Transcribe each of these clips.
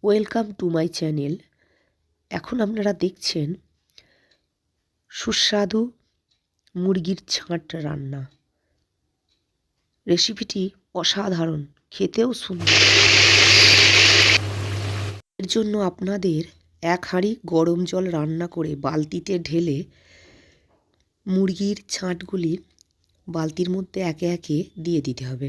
Welcome to my channel. এখন আপনারা দেখছেন সুস্বাদু মুরগির ছাঁট রান্না। রেসিপিটি অসাধারণ, খেতেও সুন্দর। এর জন্য আপনাদের এক হাঁড়ি গরম জল রান্না করে বালতিতে ঢেলে মুরগির ছাঁটগুলি বালতির মধ্যে একে একে দিয়ে দিতে হবে।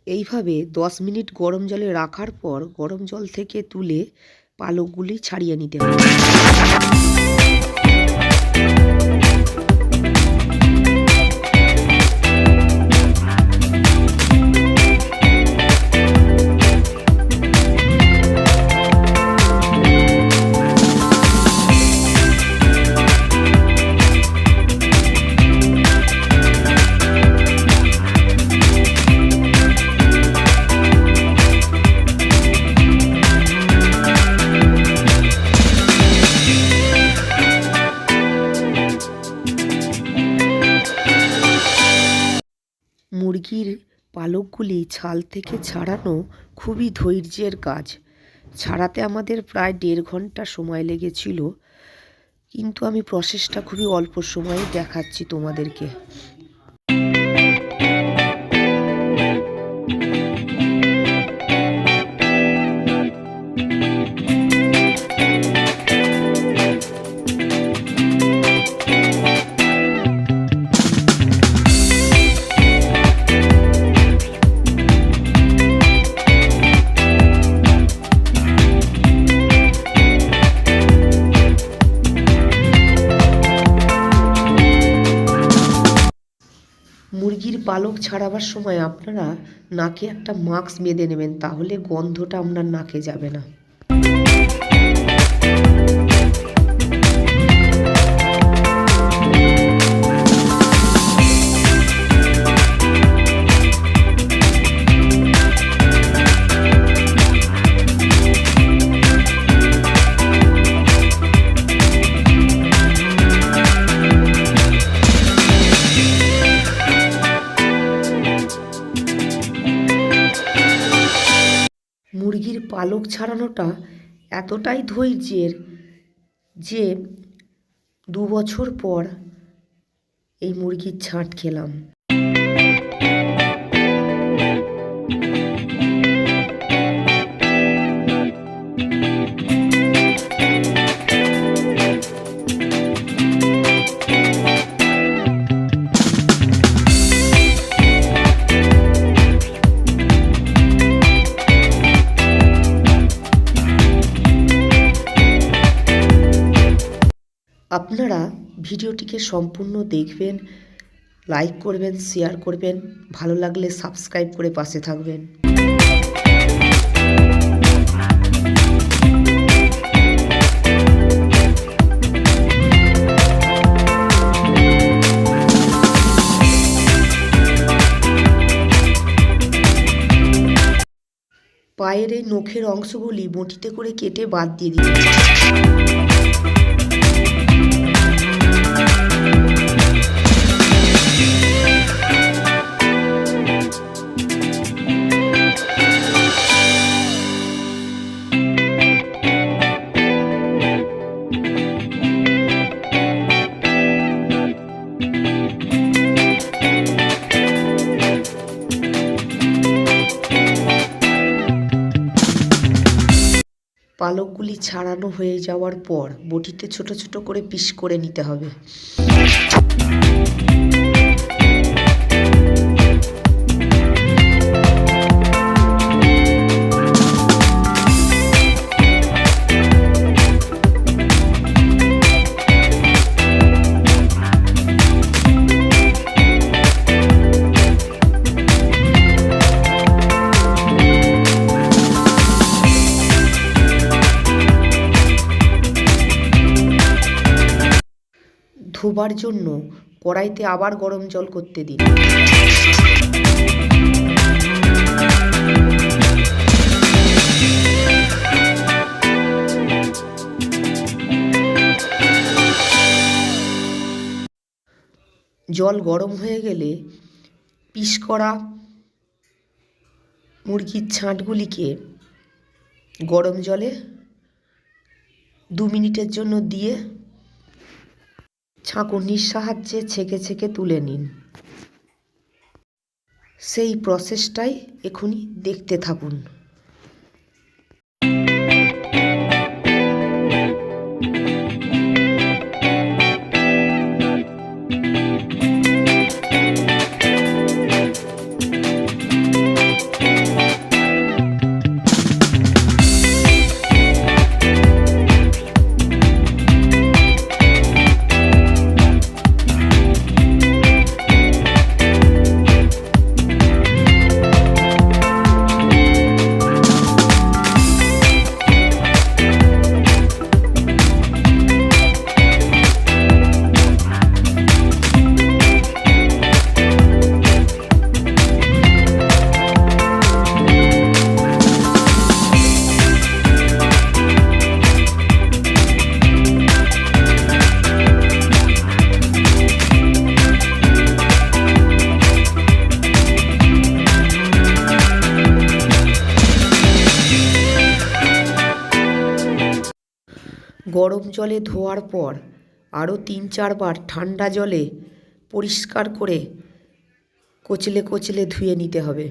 এইভাবে 10 মিনিট গরম জলে রাখার পর গরম জল থেকে তুলে পালকগুলি ছাড়িয়ে নিতে হবে। মুরগির পালকগুলি ছাল থেকে ছাড়ানো খুবই ধৈর্যের কাজ। ছাড়াতে আমাদের প্রায় 1.5 ঘন্টা সময় লেগেছিল, কিন্তু আমি প্রসেসটা খুবই অল্প সময়ে দেখাচ্ছি তোমাদেরকে। মুরগির পালক ছাড়াবার সময় আপনারা নাকে একটা মাস্ক বেঁধে নেবেন, তাহলে গন্ধটা আপনার নাকে যাবে না। মুরগির পালক ছাড়ানোটা এতটাই ধৈর্যের যে 2 বছর পর এই মুরগির ছাঁট খেলাম। আপনারা ভিডিওটিকে সম্পূর্ণ দেখবেন, লাইক করবেন, শেয়ার করবেন, ভালো লাগলে সাবস্ক্রাইব করে পাশে থাকবেন। পায়ের এই নখের অংশগুলি বঁটিতে করে কেটে বাদ দিয়ে দিন। পালকগুলি ছাড়ানো হয়ে যাওয়ার পর বটিতে ছোট ছোট করে পিস করে নিতে হবে। ধোবার জন্য কড়াইতে আবার গরম জল করতে দিন। জল গরম হয়ে গেলে পিস করা মুরগির ছাঁটগুলিকে গরম জলে 2 মিনিটের জন্য দিয়ে ছাঁকুনির সাহায্যে ছেঁকে ছেঁকে তুলে নিন। সেই প্রসেসটাই এখনই দেখতে থাকুন। গরম জলে ধোয়ার পর আরও 3-4 বার ঠান্ডা জলে পরিষ্কার করে কচলে কচলে ধুয়ে নিতে হবে।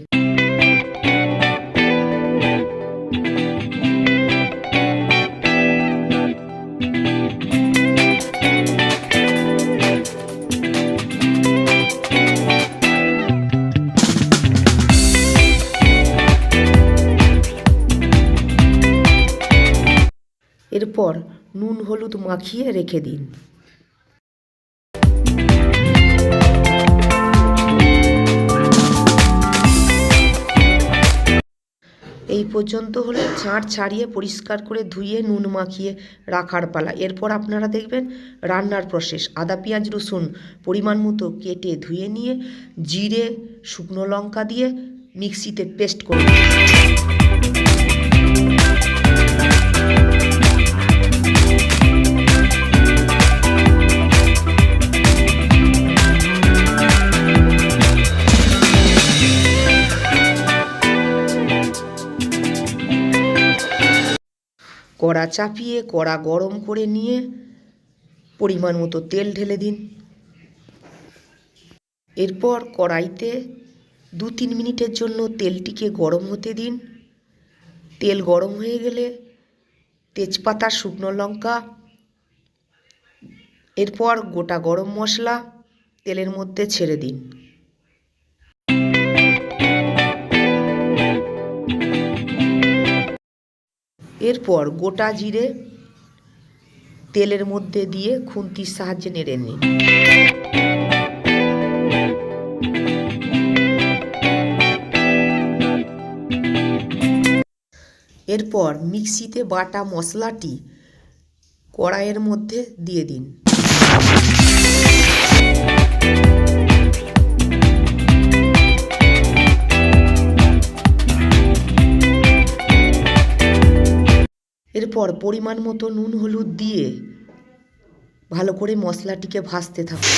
এরপর নুন হলুদ মাখিয়ে রেখে দিন। এই পর্যন্ত হলে ছাঁট ছাড়িয়ে পরিষ্কার করে ধুয়ে নুন মাখিয়ে রাখার পালা। এরপর আপনারা দেখবেন রান্নার প্রসেস। আদা পেঁয়াজ রসুন পরিমাণ মতো কেটে ধুয়ে নিয়ে জিরে শুকনো লঙ্কা দিয়ে মিক্সিতে পেস্ট করুন। কড়া চাপিয়ে কড়া গরম করে নিয়ে পরিমাণ মতো তেল ঢেলে দিন। এরপর কড়াইতে 2-3 মিনিটের জন্য তেলটিকে গরম হতে দিন। তেল গরম হয়ে গেলে তেজপাতা শুকনো লঙ্কা এরপর গোটা গরম মশলা তেলের মধ্যে ছেড়ে দিন। এরপর গোটা জিরে তেলের মধ্যে দিয়ে খুন্তির সাহায্যে নেড়ে নিন। এরপর মিক্সিতে বাটা মশলাটি কড়াইয়ের মধ্যে দিয়ে দিন। এরপর পরিমাণ মতো নুন হলুদ দিয়ে ভালো করে মশলাটিকে ভাজতে থাকুন।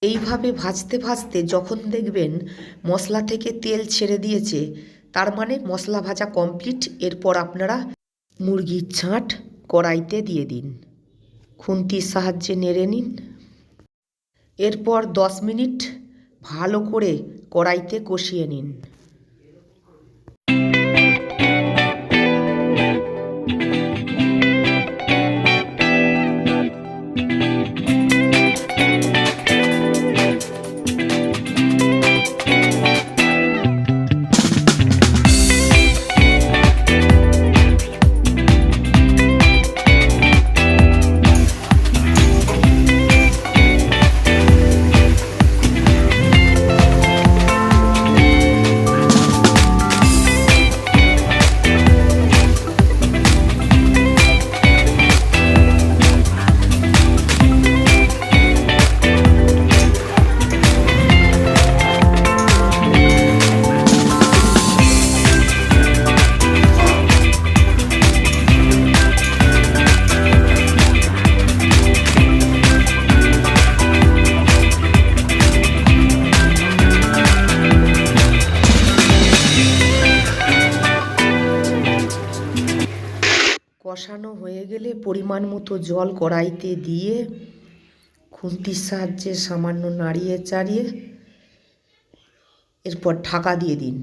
এইভাবে ভাজতে ভাজতে যখন দেখবেন মশলা থেকে তেল ছেড়ে দিয়েছে, তার মানে মশলা ভাজা কমপ্লিট। এরপর আপনারা মুরগির ছাঁট কড়াইতে দিয়ে দিন, খুন্তির সাহায্যে নেড়ে নিন। এরপর 10 মিনিট ভালো করে কড়াইতে কষিয়ে নিন। কষানো হয়ে গেলে পরিমাণ মতো জল কড়াইতে দিয়ে খুন্তির সাহায্যে সামান্য নাড়িয়ে চাড়িয়ে এরপর ঢাকা দিয়ে দিন।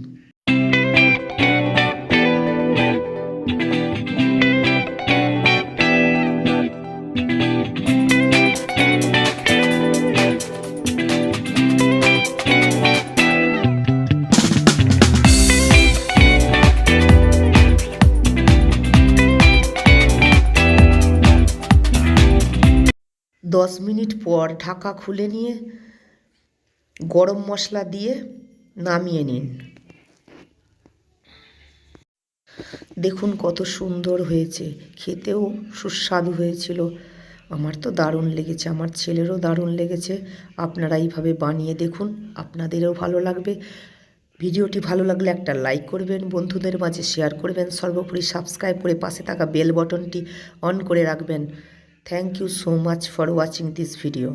10 মিনিট পর ঢাকা খুলে নিয়ে গরম মশলা দিয়ে নামিয়ে নিন। দেখুন কত সুন্দর হয়েছে, খেতেও সুস্বাদু হয়েছিল। আমার তো দারুণ লেগেছে, আমার ছেলেরও দারুণ লেগেছে। আপনারা এইভাবে বানিয়ে দেখুন, আপনাদেরও ভালো লাগবে। ভিডিওটি ভালো লাগলে একটা লাইক করবেন, বন্ধুদের মাঝে শেয়ার করবেন, সর্বোপরি সাবস্ক্রাইব করে পাশে থাকা বেল বটনটি অন করে রাখবেন। Thank you so much for watching this video.